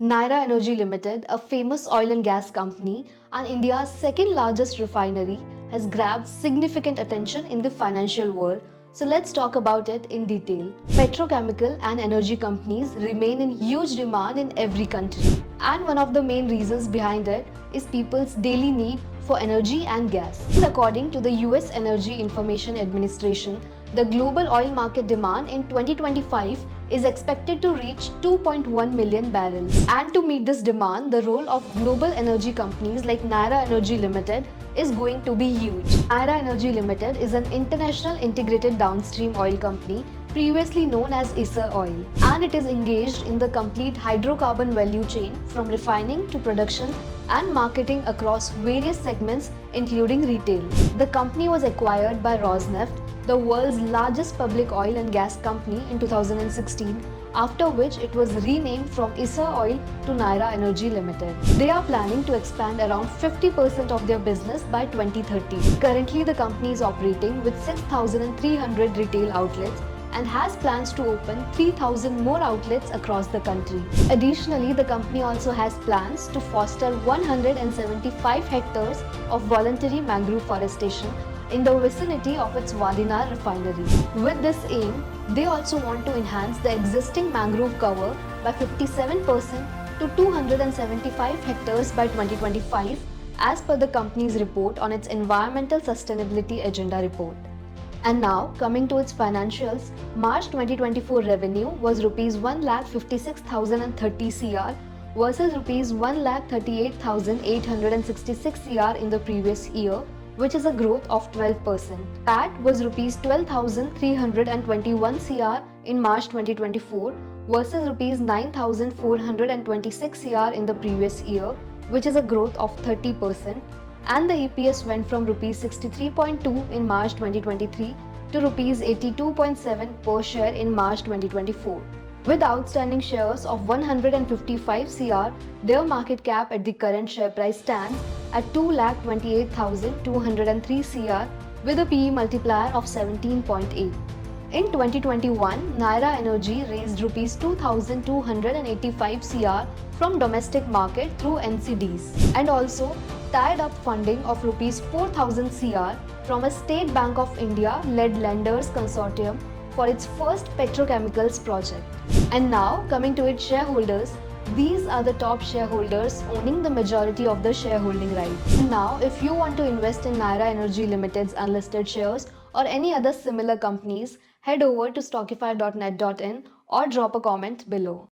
Naira Energy Limited, a famous oil and gas company and India's second largest refinery, has grabbed significant attention in the financial world. So let's talk about it in detail. Petrochemical and energy companies remain in huge demand in every country. And one of the main reasons behind it is people's daily need for energy and gas. According to the US Energy Information Administration, the global oil market demand in 2025 is expected to reach 2.1 million barrels. And to meet this demand, the role of global energy companies like Naira Energy Limited is going to be huge. Naira Energy Limited is an international integrated downstream oil company previously known as Essar Oil, and it is engaged in the complete hydrocarbon value chain from refining to production and marketing across various segments including retail. The company was acquired by Rosneft, the world's largest public oil and gas company, in 2016, after which it was renamed from Essar Oil to Naira Energy Limited. They are planning to expand around 50% of their business by 2030. Currently, the company is operating with 6,300 retail outlets and has plans to open 3,000 more outlets across the country. Additionally, the company also has plans to foster 175 hectares of voluntary mangrove forestation in the vicinity of its Wadinar refinery. With this aim, they also want to enhance the existing mangrove cover by 57% to 275 hectares by 2025, as per the company's report on its Environmental Sustainability Agenda report. And now, coming to its financials, March 2024 revenue was Rs 1,56,030 crore versus Rs 1,38,866 crore in the previous year, which is a growth of 12%. PAT was Rs 12,321 crore in March 2024 versus Rs 9,426 crore in the previous year, which is a growth of 30%. And the EPS went from Rs 63.2 in March 2023 to Rs 82.7 per share in March 2024. With outstanding shares of 155 crore, their market cap at the current share price stands at 2,28,203 crore with a PE multiplier of 17.8. In 2021, Naira Energy raised Rs 2,285 crore from domestic market through NCDs and also tied up funding of Rs 4,000 crore from a State Bank of India led lenders consortium for its first petrochemicals project. And now, coming to its shareholders, these are the top shareholders owning the majority of the shareholding rights. Now, if you want to invest in Naira Energy Limited's unlisted shares or any other similar companies, head over to stockify.net.in or drop a comment below.